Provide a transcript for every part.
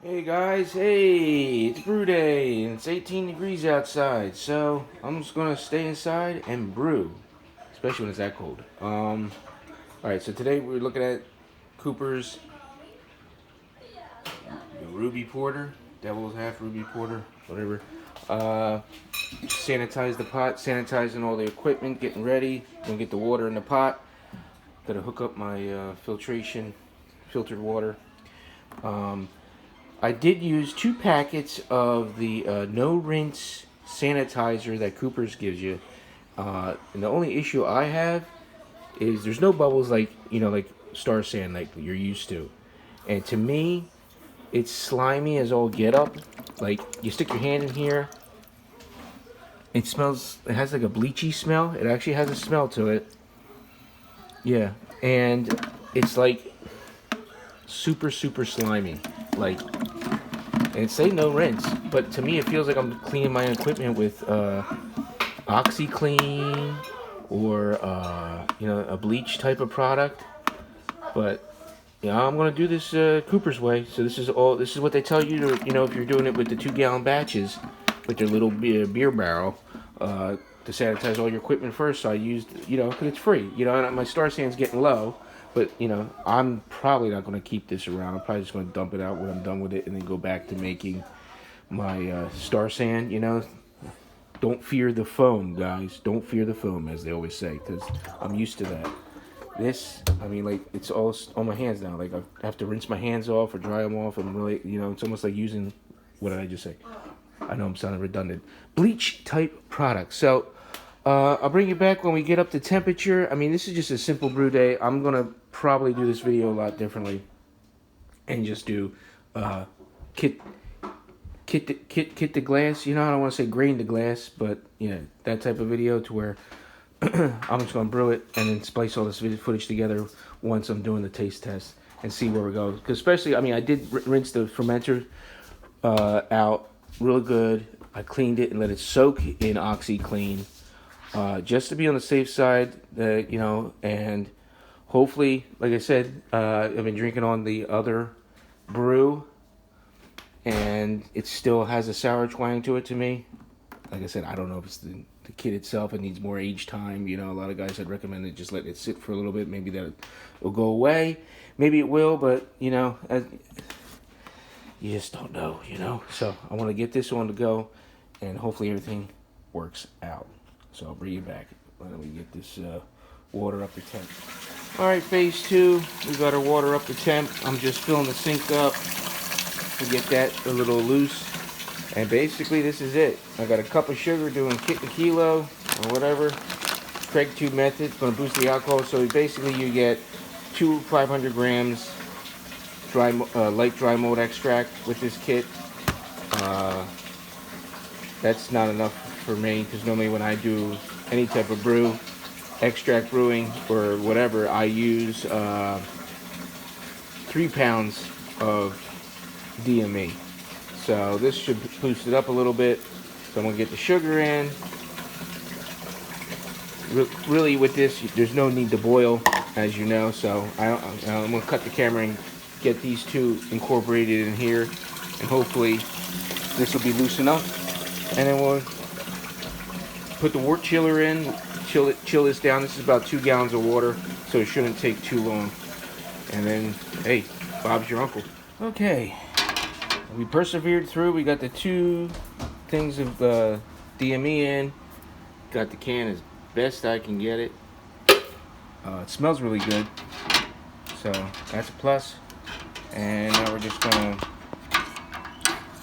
Hey guys, hey, it's brew day and it's 18 degrees outside, so I'm just gonna stay inside and brew, especially when it's that cold. Alright, so today we're looking at Cooper's the Ruby Porter, Devil's Half Ruby Porter, whatever. Uh, Sanitize the pot, sanitizing all the equipment, getting ready. Gonna get the water in the pot. Gotta hook up my filtered water. Um, I did use 2 packets of the no rinse sanitizer that Cooper's gives you. And the only issue I have is there's no bubbles like Star Sand like you're used to. And to me, it's slimy as all get up. Like you stick your hand in here, it has like a bleachy smell. It actually has a smell to it. Yeah. And it's like super slimy. Like, and it say no rinse, but to me it feels like I'm cleaning my equipment with OxyClean or a bleach type of product. But yeah, I'm gonna do this Cooper's way. So this is what they tell you to, if you're doing it with the 2 gallon batches with their little beer barrel, to sanitize all your equipment first. So I used, because it's free, and my Star Sand's getting low. But, I'm probably not going to keep this around. I'm probably just going to dump it out when I'm done with it and then go back to making my Star Sand, Don't fear the foam, guys. Don't fear the foam, as they always say, because I'm used to that. This, like, it's all on my hands now. Like, I have to rinse my hands off or dry them off. I'm really, it's almost like using, what did I just say? I know I'm sounding redundant. Bleach type product. So, I'll bring you back when we get up to temperature. This is just a simple brew day. I'm going to probably do this video a lot differently and just do kit the glass. I don't want to say grain the glass, but that type of video to where I'm just going to brew it and then splice all this video footage together once I'm doing the taste test and see where we go. Because especially, I did rinse the fermenter out real good. I cleaned it and let it soak in OxyClean. Just to be on the safe side, and hopefully, like I said, I've been drinking on the other brew, and it still has a sour twang to it to me. Like I said, I don't know if it's the kit itself. It needs more age time. A lot of guys had recommended just let it sit for a little bit. Maybe that will go away. Maybe it will, but, you just don't know, So I want to get this on to go, and hopefully everything works out. So I'll bring you back. Why don't we get this water up to temp? All right, phase 2. We got our water up to temp. I'm just filling the sink up to get that a little loose. And basically, this is it. I got a cup of sugar doing a kilo or whatever. Craig tube method. It's going to boost the alcohol. So basically, you get 500 grams light dry mold extract with this kit. That's not enough for me because normally when I do any type of brew, extract brewing or whatever, I use 3 pounds of DME. So this should boost it up a little bit. So I'm gonna get the sugar in. Really, with this, there's no need to boil, as you know. So I'm gonna cut the camera and get these two incorporated in here, and hopefully this will be loose enough. And then we'll put the wort chiller in, chill this down. This is about 2 gallons of water, so it shouldn't take too long. And then, hey, Bob's your uncle. Okay, we persevered through. We got the 2 things of DME in. Got the can as best I can get it. It smells really good, so that's a plus. And now we're just gonna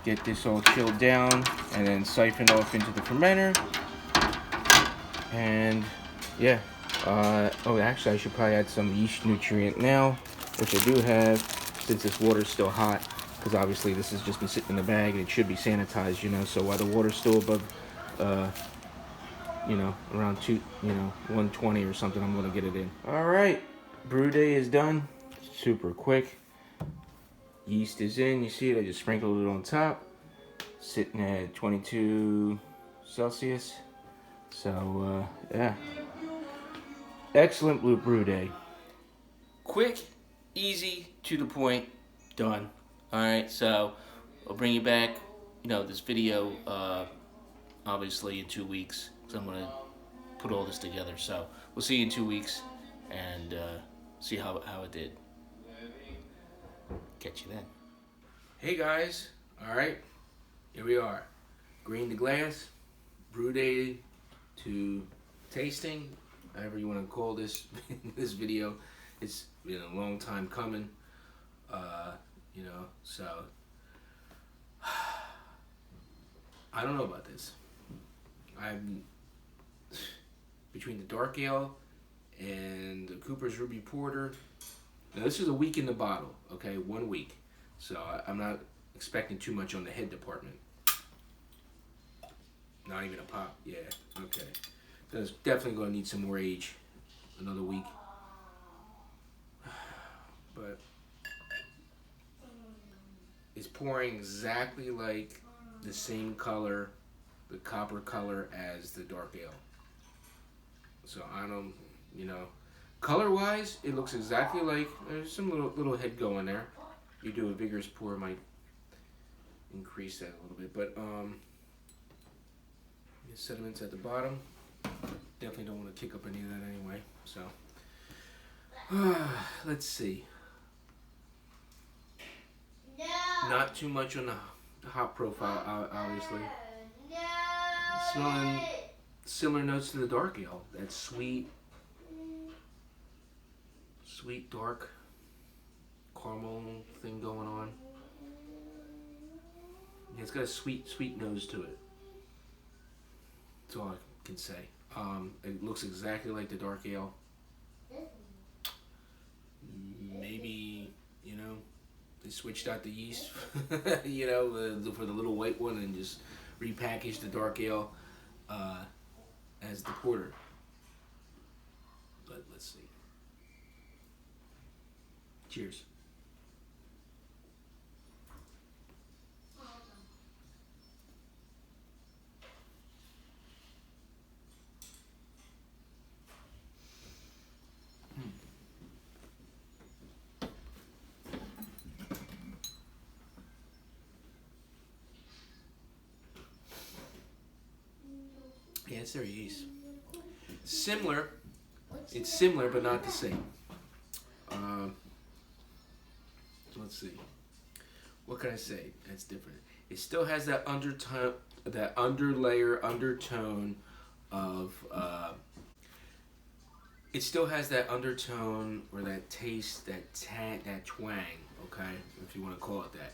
get this all chilled down and then siphon off into the fermenter. And yeah, actually I should probably add some yeast nutrient now, which I do have since this water's still hot, because obviously this has just been sitting in the bag and it should be sanitized, so while the water's still above around 120 or something, I'm gonna get it in. All right, brew day is done. Super quick. Yeast is in. You see it? I just sprinkled it on top. Sitting at 22 Celsius. So yeah, excellent brew day. Quick, easy, to the point, done. All right, so I'll bring you back. This video, obviously in 2 weeks, because I'm gonna put all this together. So we'll see you in 2 weeks, and see how it did. Catch you then. Hey guys, all right, here we are. Green to glass, brew dated to tasting, however you want to call this this video. It's been a long time coming, so I don't know about this. I'm between the dark ale and the Cooper's Ruby Porter. Now this is a week in the bottle, okay, 1 week. So I'm not expecting too much on the head department. Not even a pop, yeah, okay. That's definitely going to need some more age, another week. But it's pouring exactly like the same color, the copper color as the dark ale. So I don't, color-wise, it looks exactly like, there's some little head going there. You do a vigorous pour, it might increase that a little bit, but the sediments at the bottom, definitely don't want to kick up any of that anyway. So let's see. No. Not too much on the hop profile, obviously. No. Smelling similar notes to the dark ale. That sweet, dark caramel thing going on. Yeah, it's got a sweet nose to it. That's all I can say. It looks exactly like the dark ale. Maybe, they switched out the yeast, for the little white one and just repackaged the dark ale as the porter. But let's see. Cheers. Yeah, it's their yeast. Similar. It's similar, but not the same. Let's see. What can I say? That's different. It still has that undertone, that undertone of. It still has that undertone or that taste, that twang. Okay, if you want to call it that.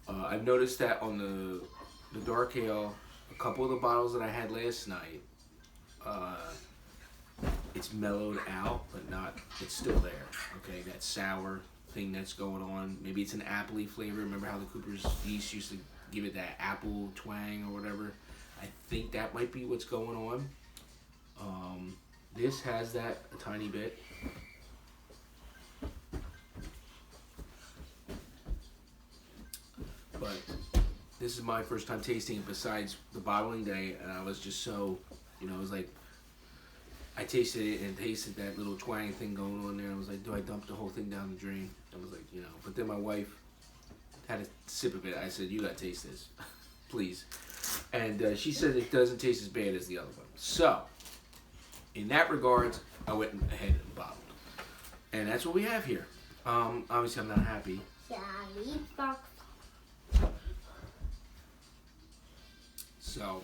I've noticed that on the dark ale. A couple of the bottles that I had last night, it's mellowed out, but not, it's still there, okay? That sour thing that's going on. Maybe it's an appley flavor. Remember how the Cooper's yeast used to give it that apple twang or whatever? I think that might be what's going on. This has that a tiny bit. But this is my first time tasting it besides the bottling day, and I was just so, it was like, I tasted it and tasted that little twang thing going on there. I was like, do I dump the whole thing down the drain? I was like, but then my wife had a sip of it. I said, you gotta taste this, please. And she said it doesn't taste as bad as the other one. So, in that regard, I went ahead and bottled. And that's what we have here. Obviously I'm not happy. So,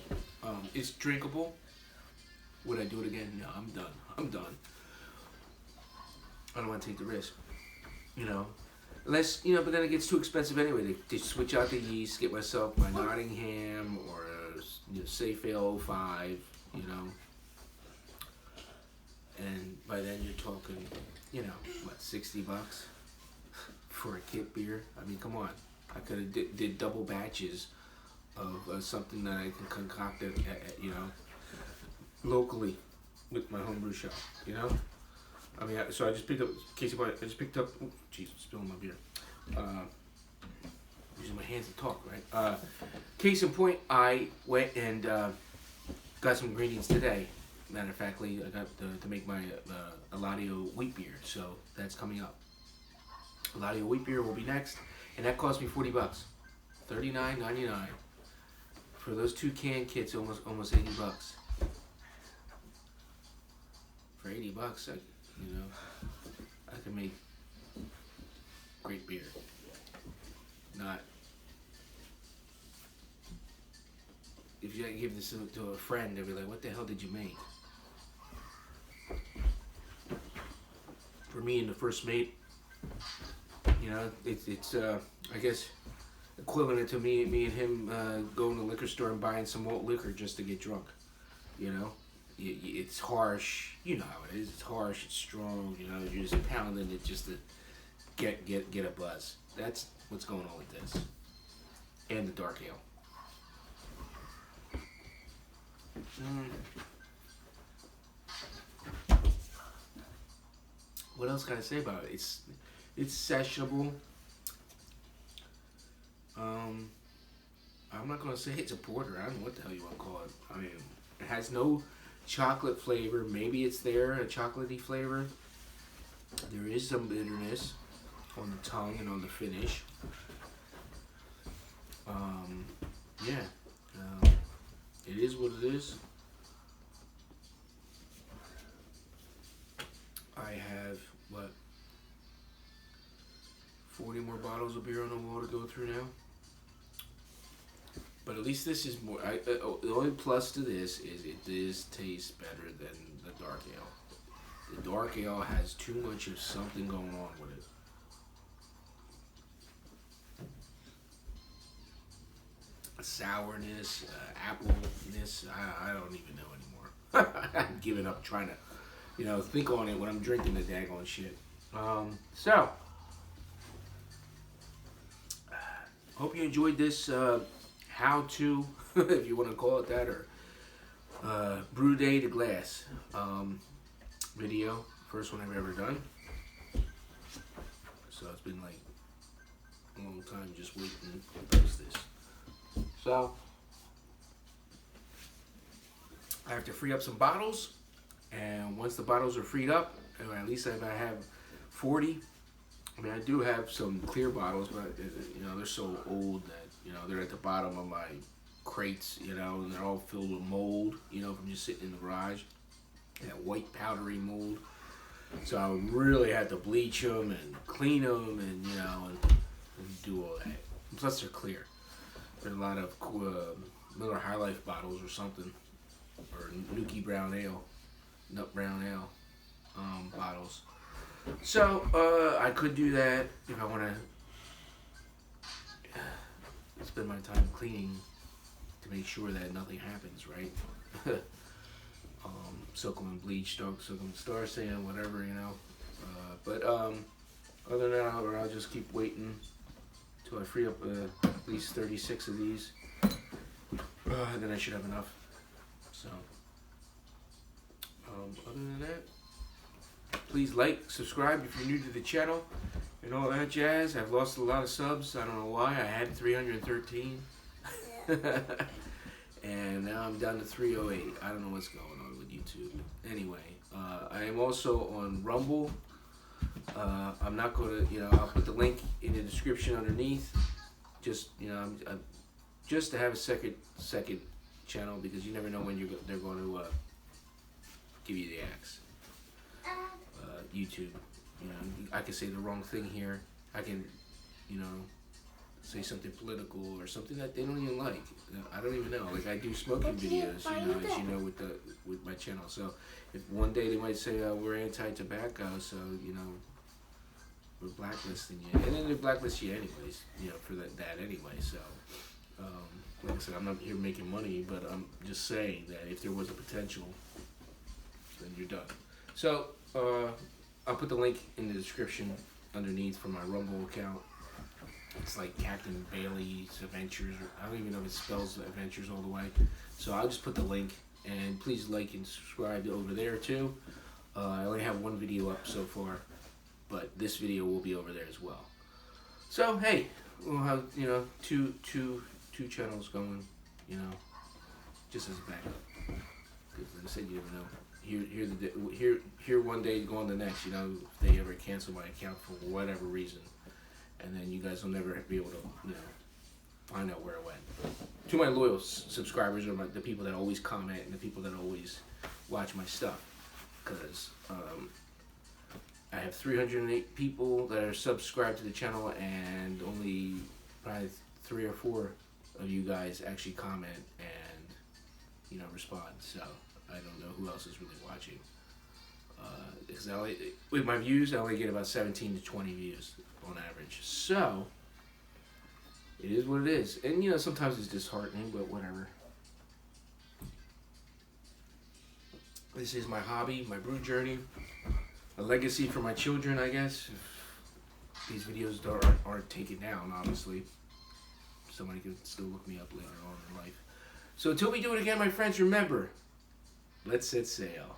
it's drinkable. Would I do it again? No, I'm done. I don't want to take the risk. Unless, but then it gets too expensive anyway. They switch out the yeast, get myself my Nottingham or a Safe Ale 05, And by then you're talking, what, $60 for a kit beer? I mean, come on. I could have did double batches of something that I can concoct at locally with my homebrew shop, I mean, so I just picked up, case in point, oh, jeez, spilling my beer. Using my hands to talk, right? Case in point, I went and got some ingredients today. Matter of fact, I got to make my Eladio wheat beer, so that's coming up. Eladio wheat beer will be next. and that cost me $40, $39.99 for those 2 can kits. Almost $80. For $80, I can make great beer. Not if you give this to a friend, they'll be like, "What the hell did you make?" For me and the first mate, it's I guess equivalent to me and him going to the liquor store and buying some malt liquor just to get drunk. It's harsh. You know how it is. It's harsh. It's strong. You're just pounding it just to get a buzz. That's what's going on with this. And the dark ale. What else can I say about it? It's sessionable. I'm not gonna say it's a porter. I don't know what the hell you want to call it. I mean, it has no chocolate flavor. Maybe it's there, a chocolatey flavor. There is some bitterness on the tongue and on the finish. It is what it is. I have 40 more bottles of beer on the wall to go through now. But at least this is more. The only plus to this is it does taste better than the dark ale. The dark ale has too much of something going on with it. Sourness, appleness. I don't even know anymore. I'm giving up trying to, think on it when I'm drinking the daggone shit. So, hope you enjoyed this how-to, if you want to call it that, or brew day to glass video. First one I've ever done. So it's been like a long time just waiting to post this. So I have to free up some bottles, and once the bottles are freed up, or at least if I have 40. I mean, I do have some clear bottles, but they're so old that they're at the bottom of my crates, and they're all filled with mold, from just sitting in the garage. That white powdery mold. So I would really have to bleach them and clean them, and and do all that. And plus, they're clear. There's a lot of Miller High Life bottles or something, or Nuki Brown Ale, Nut Brown Ale bottles. So I could do that if I want to spend my time cleaning to make sure that nothing happens, right? Soak them in bleach, soak them in Star Sand, whatever, But other than that, I'll just keep waiting till I free up at least 36 of these. Then I should have enough. So, other than that, please like, subscribe if you're new to the channel, and all that jazz. I've lost a lot of subs. I don't know why. I had 313. And now I'm down to 308. I don't know what's going on with YouTube. Anyway, I am also on Rumble. I'm not going to, I'll put the link in the description underneath. Just, just to have a second channel, because you never know when they're going to give you the axe. YouTube, I can say the wrong thing here. I can, say something political or something that they don't even like. I don't even know. Like, I do smoking videos, as you know, with my channel. So if one day they might say we're anti-tobacco, so we're blacklisting you, and then they blacklist you anyways, for that anyway. So like I said, I'm not here making money, but I'm just saying that if there was a potential, then you're done. So I'll put the link in the description underneath for my Rumble account. It's like Captain Bailey's Adventures. I don't even know if it spells Adventures all the way. So I'll just put the link, and please like and subscribe over there too. I only have one video up so far, but this video will be over there as well. So hey, we'll have two channels going, just as a backup. Because like I said, you never know. Here one day, go on the next. If they ever cancel my account for whatever reason, and then you guys will never be able to, find out where it went. To my loyal subscribers, or the people that always comment and the people that always watch my stuff, because I have 308 people that are subscribed to the channel, and only probably 3 or 4 of you guys actually comment and respond. So I don't know who else is really watching. Because with my views, I only get about 17 to 20 views on average. So it is what it is, and sometimes it's disheartening, but whatever. This is my hobby, my brew journey, a legacy for my children, I guess. If these videos aren't taken down, obviously. Somebody can still look me up later on in life. So until we do it again, my friends, remember, let's set sail.